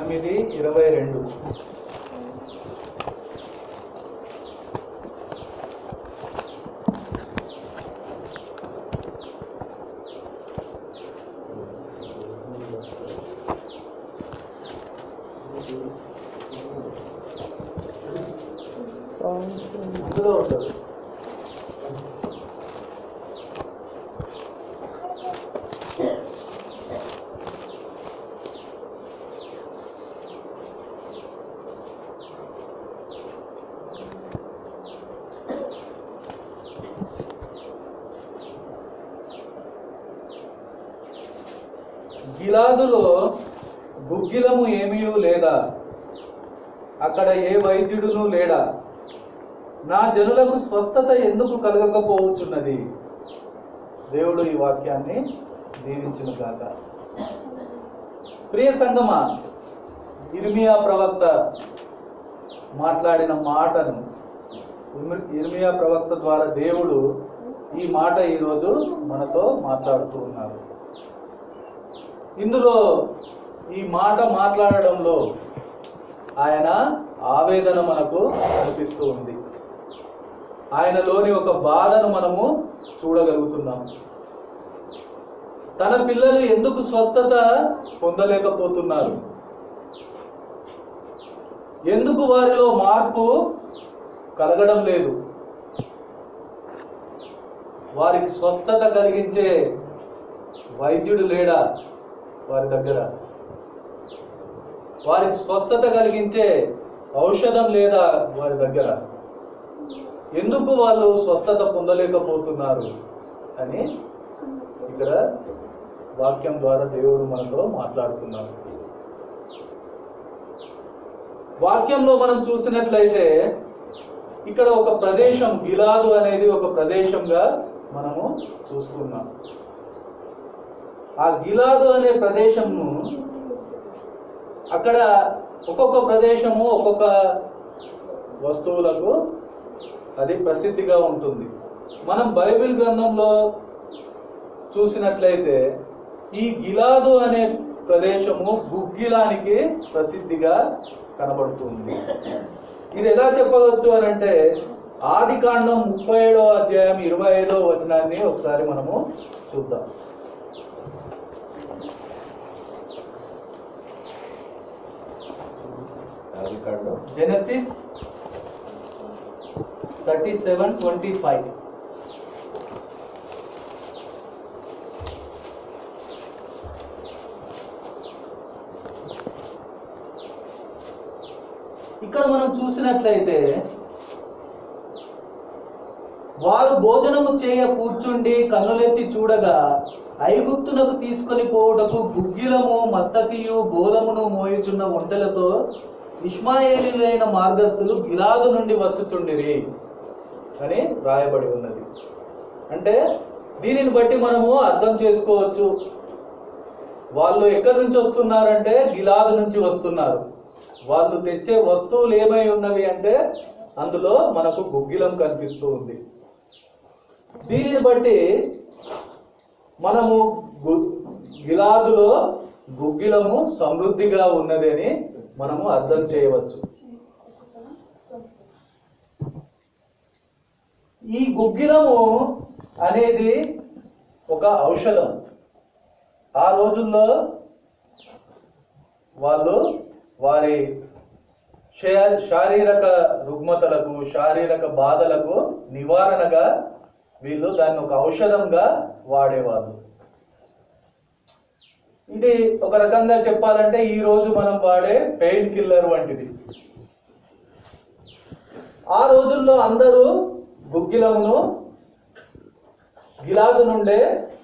8:22. అందులో ఉంటుంది. గిలాదులో గుగ్గిలము ఏమీ లేదా, అక్కడ ఏ వైద్యుడును లేడా, నా జనులకు స్వస్థత ఎందుకు కలగకపోవచ్చున్నది. దేవుడు ఈ వాక్యాన్ని దీవించును గాక. ప్రియ సంగమా, ఇర్మియా ప్రవక్త మాట్లాడిన మాటను, ఇర్మియా ప్రవక్త ద్వారా దేవుడు ఈ మాట ఈరోజు మనతో మాట్లాడుతూ ఉన్నారు. ఇందులో ఈ మాట మాట్లాడడంలో ఆయన ఆవేదన మనకు కనిపిస్తూ ఉంది. ఆయనలోని ఒక బాధను మనము చూడగలుగుతున్నాం. తన పిల్లలు ఎందుకు స్వస్థత పొందలేకపోతున్నారు, ఎందుకు వారిలో మార్పు కలగడం లేదు, వారికి స్వస్థత కలిగించే వైద్యుడు లేడా వారి దగ్గర, వారికి స్వస్థత కలిగించే ఔషధం లేదా వారి దగ్గర, ఎందుకు వాళ్ళు స్వస్థత పొందలేకపోతున్నారు అని ఇక్కడ వాక్యం ద్వారా దేవుడు మనతో మాట్లాడుతున్నారు. వాక్యంలో మనం చూసినట్లయితే ఇక్కడ ఒక ప్రదేశం, గిలాదు అనేది ఒక ప్రదేశంగా మనము చూస్తున్నాం. ఆ గిలాదు అనే ప్రదేశము, అక్కడ ఒక్కొక్క ప్రదేశము ఒక్కొక్క వస్తువులకు అది ప్రసిద్ధిగా ఉంటుంది. మనం బైబిల్ గ్రంథంలో చూసినట్లయితే ఈ గిలాదు అనే ప్రదేశము గుగ్గిలానికి ప్రసిద్ధిగా కనబడుతుంది. ఇది ఎలా చెప్పవచ్చు అని అంటే, ఆదికాండం 37వ అధ్యాయం 25వ వచనాన్ని ఒకసారి మనము చూద్దాం. జెనసిస్ 37:25. ఇక్కడ మనం చూసినట్లయితే, వారు భోజనము చేయ కూర్చుండి కన్నులెత్తి చూడగా ఐగుప్తునకు తీసుకొని పోవుటకు గుగ్గిలము మస్తకియు గోలమును మోయుచున్న ఒంటెలతో ఇష్మాయేలీయులైన మార్గస్థులు గిలాదు నుండి వచ్చుచుండిరి అని రాయబడి ఉన్నది. అంటే దీనిని బట్టి మనము అర్థం చేసుకోవచ్చు, వాళ్ళు ఎక్కడి నుంచి వస్తున్నారంటే గిలాదు నుంచి వస్తున్నారు. వాళ్ళు తెచ్చే వస్తువులు ఏమై ఉన్నవి అంటే అందులో మనకు గుగ్గిలం కనిపిస్తూ ఉంది. దీనిని బట్టి మనము గిలాదులో గుగ్గిలము సమృద్ధిగా ఉన్నది అని మనము అర్థం చేయవచ్చు. ఈ గుగ్గిలము అనేది ఒక ఔషధం. ఆ రోజుల్లో వాళ్ళు వారి శారీరక రుగ్మతలకు, శారీరక బాధలకు నివారణగా వీళ్ళు దాన్ని ఒక ఔషధంగా వాడేవాళ్ళు. ఇది ఒక రకంగా చెప్పాలంటే ఈ రోజు మనం వాడే పెయిన్ కిల్లర్ వంటిది. ఆ రోజుల్లో అందరూ గుగ్గిలమును గిలాదు నుండే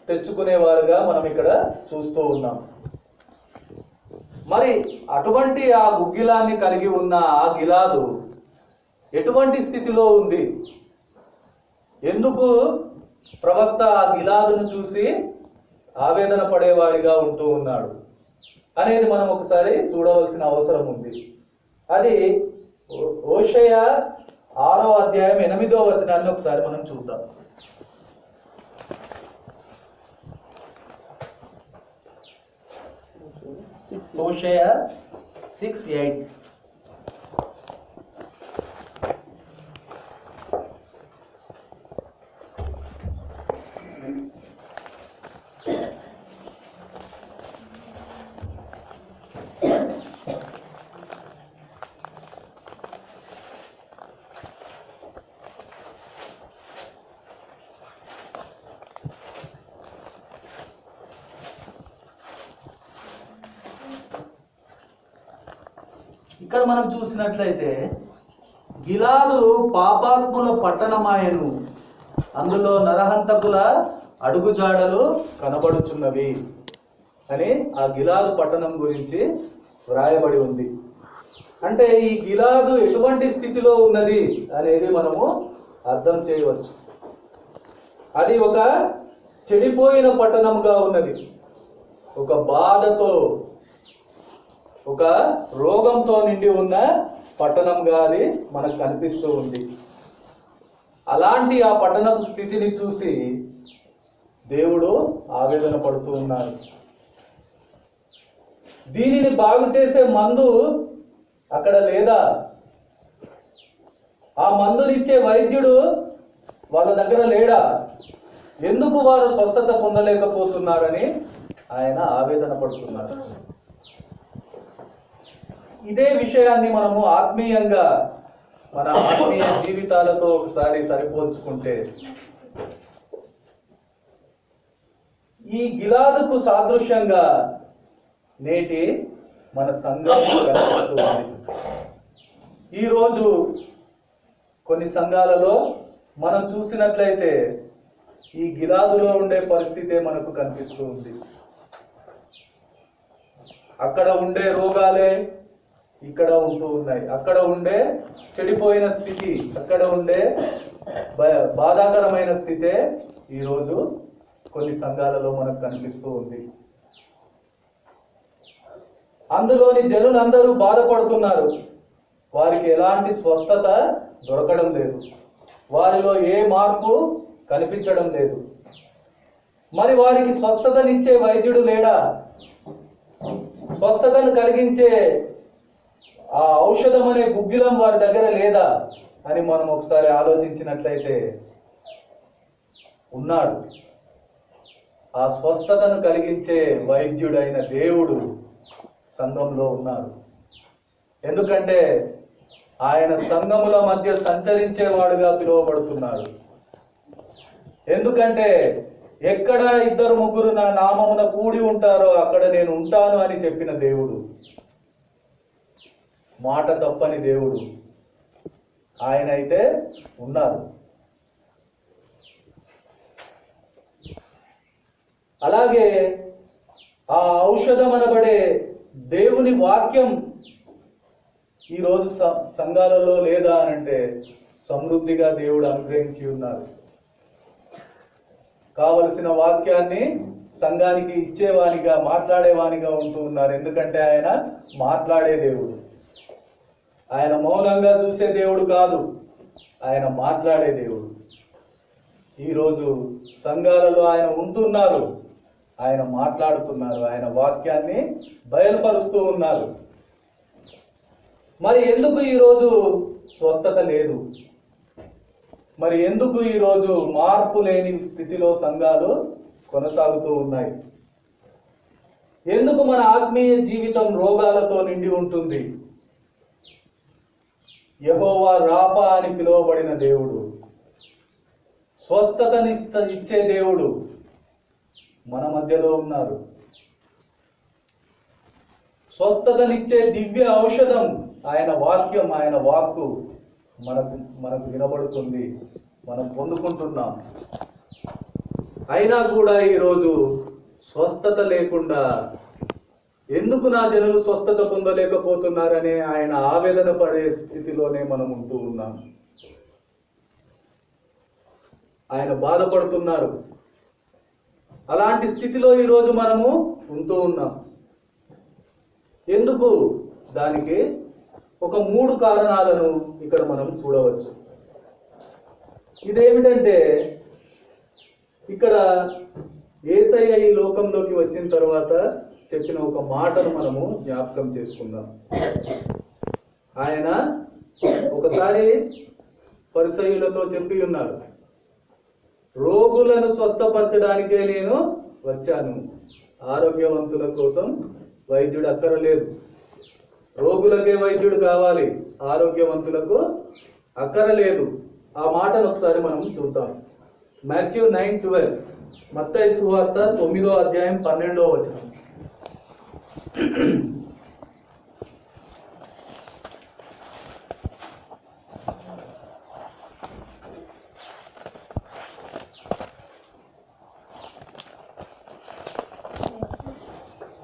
తెచ్చుకునేవారుగా మనం ఇక్కడ చూస్తూ ఉన్నాం. మరి అటువంటి ఆ గుగ్గిలాన్ని కలిగి ఉన్న ఆ గిలాదు ఎటువంటి స్థితిలో ఉంది, ఎందుకు ప్రవక్త ఆ గిలాదును చూసి ఆవేదన పడేవాడిగా ఉంటూ ఉన్నాడు అనేది మనం ఒకసారి చూడవలసిన అవసరం ఉంది. అది హోషేయ 6వ అధ్యాయం 8వ వచనాన్ని ఒకసారి మనం చూద్దాం. హోషేయ 6:8. ఇక్కడ మనం చూసినట్లయితే గిలాదు పాపాత్ముల పట్టణమాయను, అందులో నరహంతకుల అడుగుజాడలు కనబడుచున్నవి అని ఆ గిలాదు పట్టణం గురించి వ్రాయబడి ఉంది. అంటే ఈ గిలాదు ఎటువంటి స్థితిలో ఉన్నది అనేది మనము అర్థం చేయవచ్చు. అది ఒక చెడిపోయిన పట్టణంగా ఉన్నది, ఒక బాధతో, ఒక రోగంతో నిండి ఉన్న పట్టణంగా అది మనకు కనిపిస్తూ ఉంది. అలాంటి ఆ పట్టణపు స్థితిని చూసి దేవుడు ఆవేదన పడుతూ ఉన్నారు. దీనిని బాగు చేసే మందు అక్కడ లేదా? ఆ మందునిచ్చే వైద్యుడు వాళ్ళ దగ్గర లేడా? ఎందుకు వారు స్వస్థత పొందలేకపోతున్నారని ఆయన ఆవేదన పడుతున్నారు. ఇదే విషయాన్ని మనము ఆత్మీయంగా మన ఆత్మీయ జీవితాలతో ఒకసారి సరిపోల్చుకుంటే, ఈ గిలాదుకు సాదృశ్యంగా నేటి మన సంఘం కనిపిస్తుంది. ఈరోజు కొన్ని సంఘాలలో మనం చూసినట్లయితే ఈ గిలాదులో ఉండే పరిస్థితే మనకు కనిపిస్తూ ఉంది. అక్కడ ఉండే రోగాలే ఇక్కడ ఉంటూ ఉన్నాయి. అక్కడ ఉండే చెడిపోయిన స్థితి, అక్కడ ఉండే బాధాకరమైన స్థితే ఈరోజు కొన్ని సంఘాలలో మనకు కనిపిస్తూ ఉంది. అందులోని జనులందరూ బాధపడుతున్నారు. వారికి ఎలాంటి స్వస్థత దొరకడం లేదు, వారిలో ఏ మార్పు కనిపించడం లేదు. మరి వారికి స్వస్థతనిచ్చే వైద్యుడు లేడా? స్వస్థతను కలిగించే ఆ ఔషధం అనే గుగ్గిలం వారి దగ్గర లేదా అని మనం ఒకసారి ఆలోచించినట్లయితే ఉన్నాడు. ఆ స్వస్థతను కలిగించే వైద్యుడైన దేవుడు సంఘంలో ఉన్నారు. ఎందుకంటే ఆయన సంఘముల మధ్య సంచరించేవాడుగా పిలువబడుతున్నాడు. ఎందుకంటే ఎక్కడ 2-3 నా నామమున కూడి ఉంటారో అక్కడ నేను ఉంటాను అని చెప్పిన దేవుడు, మాట తప్పని దేవుడు ఆయన అయితే ఉన్నారు. అలాగే ఆ ఔషధం అనబడే దేవుని వాక్యం ఈరోజు సంఘాలలో లేదా అనంటే సమృద్ధిగా దేవుడు అనుగ్రహించి ఉన్నారు. కావలసిన వాక్యాన్ని సంఘానికి ఇచ్చేవానిగా, మాట్లాడేవానిగా ఉంటూ ఉన్నారు. ఎందుకంటే ఆయన మాట్లాడే దేవుడు, ఆయన మౌనంగా చూసే దేవుడు కాదు, ఆయన మాట్లాడే దేవుడు. ఈరోజు సంఘాలలో ఆయన ఉంటున్నారు, ఆయన మాట్లాడుతున్నారు, ఆయన వాక్యాన్ని బయలుపరుస్తూ ఉన్నారు. మరి ఎందుకు ఈరోజు స్వస్థత లేదు? మరి ఎందుకు ఈరోజు మార్పు లేని స్థితిలో సంఘాలు కొనసాగుతూ ఉన్నాయి? ఎందుకు మన ఆత్మీయ జీవితం రోగాలతో నిండి ఉంటుంది? యెహోవా రాఫా అని పిలువబడిన దేవుడు, స్వస్థతని ఇచ్చే దేవుడు మన మధ్యలో ఉన్నారు. స్వస్థతనిచ్చే దివ్య ఔషధం ఆయన వాక్యం, ఆయన వాక్కు మనకు వినబడుతుంది, మనం పొందుకుంటున్నాం. అయినా కూడా ఈరోజు స్వస్థత లేకుండా ఎందుకు నా జనులు స్వస్థత పొందలేకపోతున్నారనే ఆయన ఆవేదన పడే స్థితిలోనే మనం ఉంటూ ఉన్నాం. ఆయన బాధపడుతున్నారు. అలాంటి స్థితిలో ఈరోజు మనము ఉంటూ ఉన్నాం. ఎందుకు? దానికి ఒక 3 కారణాలను ఇక్కడ మనం చూడవచ్చు. ఇదేమిటంటే, ఇక్కడ యేసయ్య ఈ లోకంలోకి వచ్చిన తర్వాత చెప్పిన ఒక మాటను మనము జ్ఞాపకం చేసుకుందాం. ఆయన ఒకసారి పరిసయ్యులతో చెప్పి ఉన్నారు, రోగులను స్వస్థపరచడానికే నేను వచ్చాను, ఆరోగ్యవంతుల కోసం వైద్యుడు అక్కరలేదు. రోగులకే వైద్యుడు కావాలి, ఆరోగ్యవంతులకు అక్కరలేదు. ఆ మాటను ఒకసారి మనం చూద్దాం. మాథ్యూ 9:12, మత్తయి సువార్త 9వ అధ్యాయం 12వ వచనం.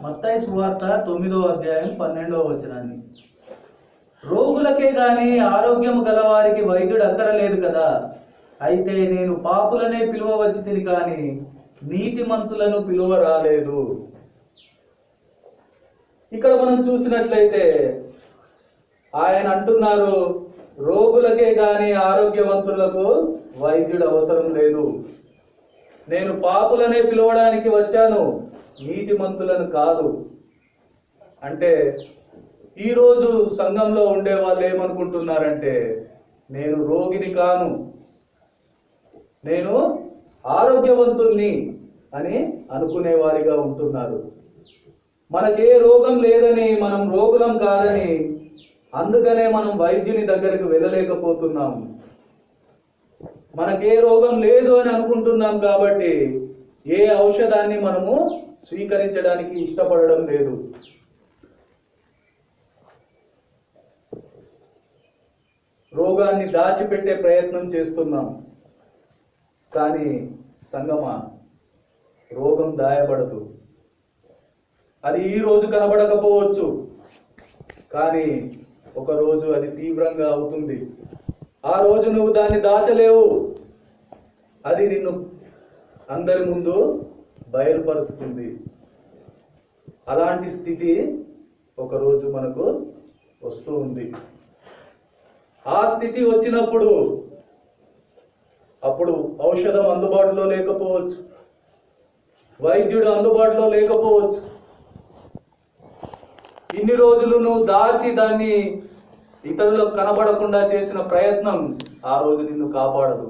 మత్తయి సువార్త 9వ అధ్యాయం 12వ వచనాన్ని, రోగులకే గాని ఆరోగ్యము గలవారికి వైద్యుడు అక్కరలేదు కదా, అయితే నేను పాపులనే పిలువవచ్చి తిని కానీ నీతిమంతులను పిలువ రాలేదు. ఇక్కడ మనం చూసినట్లయితే ఆయన అంటున్నారు, రోగులకే గాని ఆరోగ్యవంతులకు వైద్యుడు అవసరం లేదు. నేను పాపులనే పిలవడానికి వచ్చాను, నీతిమంతులను కాదు. అంటే ఈరోజు సంఘంలో ఉండే వాళ్ళు ఏమనుకుంటున్నారంటే, నేను రోగిని కాను, నేను ఆరోగ్యవంతుణ్ణి అని అనుకునేవారిగా ఉంటున్నారు. మనకే రోగం లేదని, మనం రోగులం కాదని, అందుకనే మనం వైద్యుని దగ్గరకు వెళ్ళలేకపోతున్నాము. మనకే రోగం లేదు అని అనుకుంటున్నాం కాబట్టి ఏ ఔషధాన్ని మనము స్వీకరించడానికి ఇష్టపడడం లేదు. రోగాన్ని దాచిపెట్టే ప్రయత్నం చేస్తున్నాం. కానీ సంగమా, రోగం దాయబడదు. అది ఈ రోజు కనబడకపోవచ్చు, కానీ ఒక రోజు అది తీవ్రంగా అవుతుంది. ఆ రోజు నువ్వు దాన్ని దాచలేవు. అది నిన్ను అందరి ముందు బయలుపరుస్తుంది. అలాంటి స్థితి ఒకరోజు మనకు వస్తూ ఉంది. ఆ స్థితి వచ్చినప్పుడు అప్పుడు ఔషధం అందుబాటులో లేకపోవచ్చు, వైద్యుడు అందుబాటులో లేకపోవచ్చు. ఇన్ని రోజులు నువ్వు దాచి దాన్ని ఇతరులకు కనబడకుండా చేసిన ప్రయత్నం ఆ రోజు నిన్ను కాపాడదు.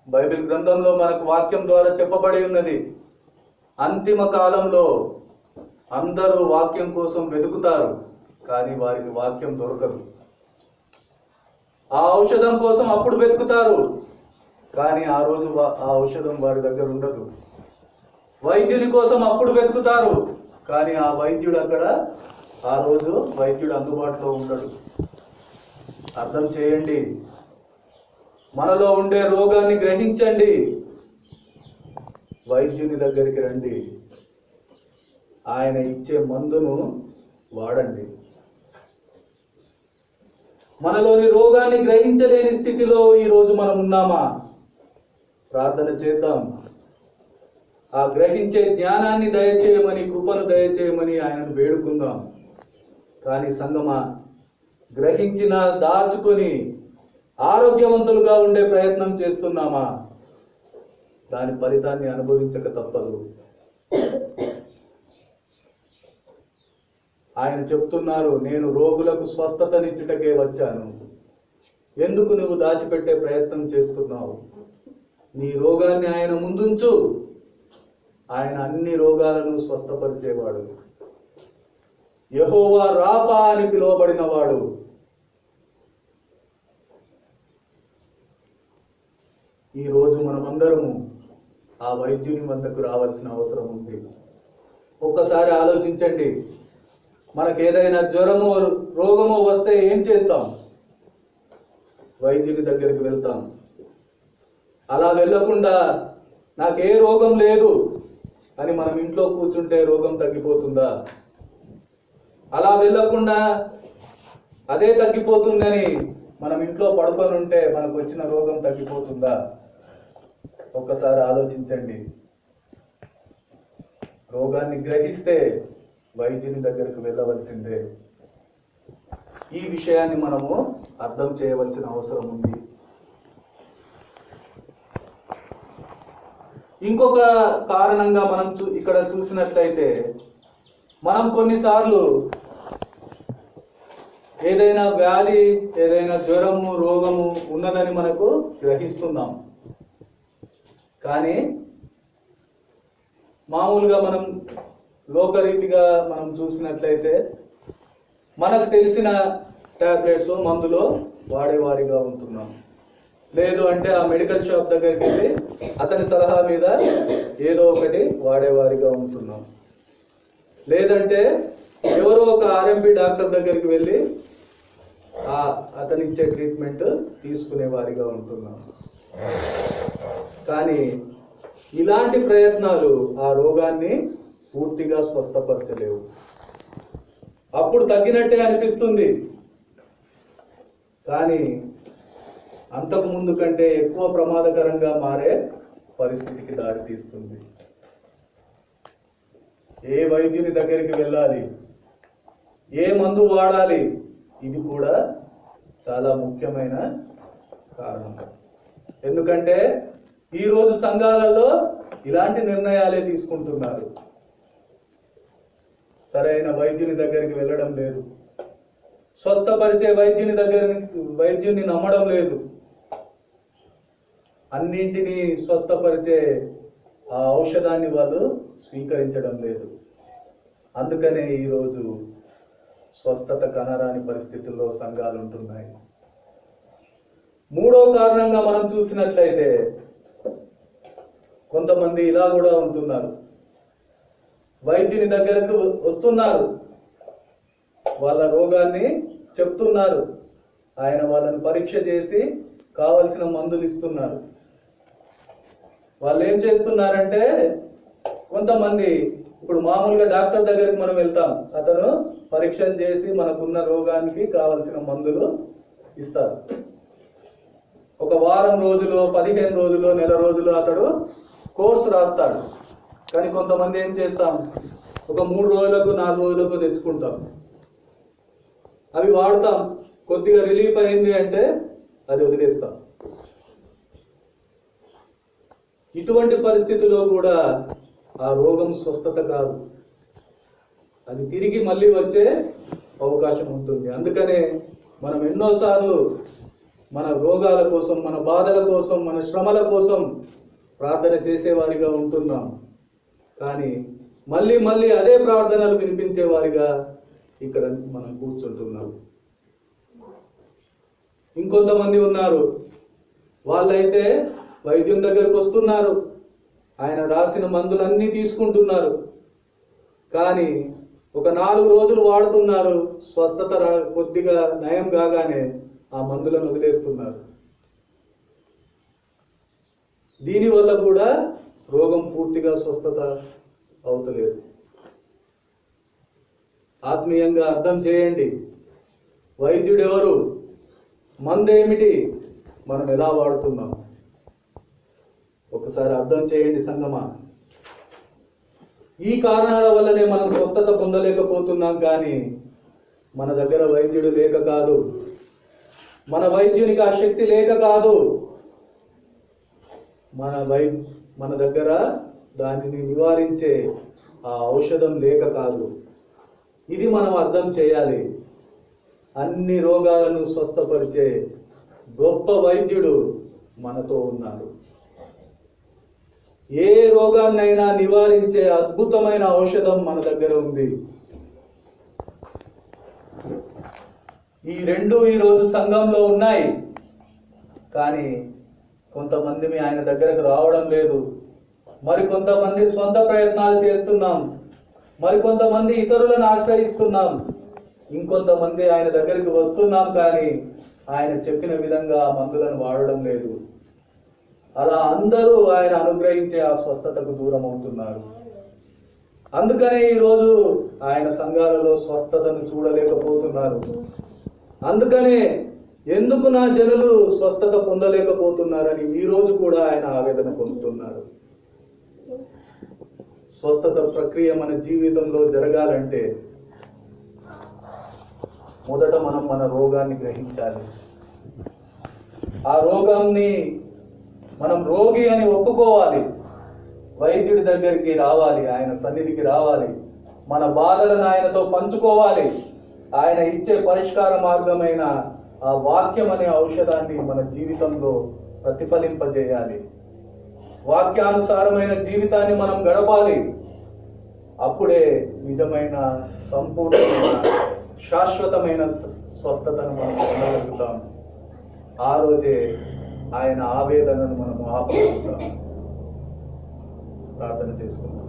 బైబిల్ గ్రంథంలో మనకు వాక్యం ద్వారా చెప్పబడి ఉన్నది, అంతిమ కాలంలో అందరూ వాక్యం కోసం వెతుకుతారు, కానీ వారికి వాక్యం దొరకదు. ఆ ఔషధం కోసం అప్పుడు వెతుకుతారు, కానీ ఆ రోజు ఆ ఔషధం వారి దగ్గర ఉండదు. వైద్యుని కోసం అప్పుడు వెతుకుతారు, కానీ ఆ వైద్యుడు అక్కడ ఆ రోజు వైద్యుడు అందుబాటులో ఉండడు. అర్థం చేయండి, మనలో ఉండే రోగాన్ని గ్రహించండి, వైద్యుని దగ్గరికి రండి, ఆయన ఇచ్చే మందును వాడండి. మనలోని రోగాన్ని గ్రహించలేని స్థితిలో ఈరోజు మనం ఉన్నామా? ప్రార్థన చేద్దాం. ఆ గ్రహించే జ్ఞానాన్ని దయచేయమని, కృపను దయచేయమని ఆయనను వేడుకుందాం. కానీ సంగమా, గ్రహించిన దాచుకొని ఆరోగ్యవంతులుగా ఉండే ప్రయత్నం చేస్తున్నామా? దాని ఫలితాన్ని అనుభవించక తప్పదు. ఆయన చెప్తున్నారు, నేను రోగులకు స్వస్థతనిచ్చుటకే వచ్చాను. ఎందుకు నువ్వు దాచిపెట్టే ప్రయత్నం చేస్తున్నావు? నీ రోగాన్ని ఆయన ముందుంచు. ఆయన అన్ని రోగాలను స్వస్థపరిచేవాడు. యెహోవా రాఫా అని పిలువబడినవాడు. ఈరోజు మనమందరము ఆ వైద్యుని వద్దకు రావాల్సిన అవసరం ఉంది. ఒక్కసారి ఆలోచించండి, మనకేదైనా జ్వరమో రోగమో వస్తే ఏం చేస్తాం? వైద్యుని దగ్గరికి వెళ్తాం. అలా వెళ్ళకుండా నాకే రోగం లేదు అని మనం ఇంట్లో కూర్చుంటే రోగం తగ్గిపోతుందా? అలా వెళ్ళకుండా అదే తగ్గిపోతుందని మనం ఇంట్లో పడుకొని ఉంటే మనకు వచ్చిన రోగం తగ్గిపోతుందా? ఒక్కసారి ఆలోచించండి. రోగాన్ని గ్రహిస్తే వైద్యుని దగ్గరకు వెళ్ళవలసిందే. ఈ విషయాన్ని మనము అర్థం చేయవలసిన అవసరం ఉంది. ఇంకొక కారణంగా మనం ఇక్కడ చూసినట్లయితే మనం కొన్నిసార్లు ఏదైనా వ్యాధి, ఏదైనా జ్వరము, రోగము ఉన్నదని మనకు గ్రహిస్తున్నాం. కానీ మామూలుగా మనం లోకరీతిగా మనం చూసినట్లయితే మనకు తెలిసిన టాబ్లెట్స్, మందులు వాడేవారిగా ఉంటున్నాం. లేదు అంటే ఆ మెడికల్ షాప్ దగ్గరికి వెళ్ళి అతని సలహా మీద ఏదో ఒకటి వాడేవారిగా ఉంటున్నాం. లేదంటే ఎవరో ఒక ఆర్ఎంపీ డాక్టర్ దగ్గరికి వెళ్ళి అతను ఇచ్చే ట్రీట్మెంట్ తీసుకునేవారిగా ఉంటున్నాం. కానీ ఇలాంటి ప్రయత్నాలు ఆ రోగాన్ని పూర్తిగా స్వస్థపరచలేవు. అప్పుడు తగ్గినట్టే అనిపిస్తుంది, కానీ అంతకు ముందు కంటే ఎక్కువ ప్రమాదకరంగా మారే పరిస్థితికి దారితీస్తుంది. ఏ వైద్యుని దగ్గరికి వెళ్ళాలి, ఏ మందు వాడాలి, ఇది కూడా చాలా ముఖ్యమైన కారణం. ఎందుకంటే ఈరోజు సంఘాలలో ఇలాంటి నిర్ణయాలే తీసుకుంటున్నారు. సరైన వైద్యుని దగ్గరికి వెళ్ళడం లేదు, స్వస్థపరిచే వైద్యుని నమ్మడం లేదు, అన్నింటినీ స్వస్థపరిచే ఆ ఔషధాన్ని వాళ్ళు స్వీకరించడం లేదు. అందుకనే ఈరోజు స్వస్థత కనరాని పరిస్థితుల్లో సంఘాలు ఉంటున్నాయి. మూడో కారణంగా మనం చూసినట్లయితే కొంతమంది ఇలా కూడా ఉంటున్నారు. వైద్యుని దగ్గరకు వస్తున్నారు, వాళ్ళ రోగాన్ని చెప్తున్నారు, ఆయన వాళ్ళని పరీక్ష చేసి కావలసిన మందులు ఇస్తున్నారు. వాళ్ళు ఏం చేస్తున్నారంటే, కొంతమంది ఇప్పుడు మామూలుగా డాక్టర్ దగ్గరికి మనం వెళ్తాం, అతను పరీక్షలు చేసి మనకున్న రోగానికి కావలసిన మందులు ఇస్తారు. ఒక వారం రోజులు, 15 రోజులు, నెల రోజులు అతడు కోర్సు రాస్తాడు. కానీ కొంతమంది ఏం చేస్తాం, ఒక 3 రోజులకు 4 రోజులకు తెచ్చుకుంటాం, అవి వాడతాం, కొద్దిగా రిలీఫ్ అయింది అంటే అది వదిలేస్తాం. ఇటువంటి పరిస్థితిలో కూడా ఆ రోగం స్వస్థత కాదు, అది తిరిగి మళ్ళీ వచ్చే అవకాశం ఉంటుంది. అందుకనే మనం ఎన్నోసార్లు మన రోగాల కోసం, మన బాధల కోసం, మన శ్రమల కోసం ప్రార్థన చేసేవారిగా ఉంటున్నాం. కానీ మళ్ళీ మళ్ళీ అదే ప్రార్థనలు వినిపించేవారిగా ఇక్కడ మనం కూర్చుంటున్నాం. ఇంకొంతమంది ఉన్నారు, వాళ్ళైతే వైద్యుని దగ్గరకు వస్తున్నారు, ఆయన రాసిన మందులన్నీ తీసుకుంటున్నారు, కానీ ఒక 4 రోజులు వాడుతున్నారు, స్వస్థత కొద్దిగా నయం కాగానే ఆ మందులను వదిలేస్తున్నారు. దీనివల్ల కూడా రోగం పూర్తిగా స్వస్థత అవుతలేదు. ఆత్మీయంగా అర్థం చేయండి, వైద్యుడు ఎవరు, మందు ఏమిటి, మనం ఎలా వాడుతున్నాం ఒకసారి అర్థం చేయండి సంగమా. ఈ కారణాల వల్లనే మనం స్వస్థత పొందలేకపోతున్నాం. కానీ మన దగ్గర వైద్యుడు లేక కాదు, మన వైద్యునికి ఆ శక్తి లేక కాదు, మన దగ్గర దానిని నివారించే ఆ ఔషధం లేక కాదు. ఇది మనం అర్థం చేయాలి. అన్ని రోగాలను స్వస్థపరిచే గొప్ప వైద్యుడు మనతో ఉన్నారు. ఏ రోగాన్నైనా నివారించే అద్భుతమైన ఔషధం మన దగ్గర ఉంది. ఈ రెండు ఈరోజు సంఘంలో ఉన్నాయి, కానీ కొంతమంది ఆయన దగ్గరకు రావడం లేదు. మరికొంతమంది సొంత ప్రయత్నాలు చేస్తున్నాం, మరికొంతమంది ఇతరులను ఆశ్రయిస్తున్నాం, ఇంకొంతమంది ఆయన దగ్గరికి వస్తున్నాం, కానీ ఆయన చెప్పిన విధంగా ఆ మందులను వాడడం లేదు. అలా అందరూ ఆయన అనుగ్రహించే ఆ స్వస్థతకు దూరం అవుతున్నారు. అందుకనే ఈరోజు ఆయన సంఘాలలో స్వస్థతను చూడలేకపోతున్నారు. అందుకనే ఎందుకు నా జనులు స్వస్థత పొందలేకపోతున్నారని ఈరోజు కూడా ఆయన ఆవేదన పొందుతున్నారు. స్వస్థత ప్రక్రియ మన జీవితంలో జరగాలంటే మొదట మనం మన రోగాన్ని గ్రహించాలి. ఆ రోగాన్ని మనం రోగి అని ఒప్పుకోవాలి. వైద్యుడి దగ్గరికి రావాలి, ఆయన సన్నిధికి రావాలి, మన బాధలను ఆయనతో పంచుకోవాలి. ఆయన ఇచ్చే పరిష్కార మార్గమైన ఆ వాక్యం అనే ఔషధాన్ని మన జీవితంలో ప్రతిఫలింపజేయాలి. వాక్యానుసారమైన జీవితాన్ని మనం గడపాలి. అప్పుడే నిజమైన, సంపూర్ణమైన, శాశ్వతమైన స్వస్థతను మనం పొందగలుగుతాం. ఆ రోజే ఆయన ఆవేదనను మనం ఆపగలుగుతాం. ప్రార్థన చేసుకుందాం.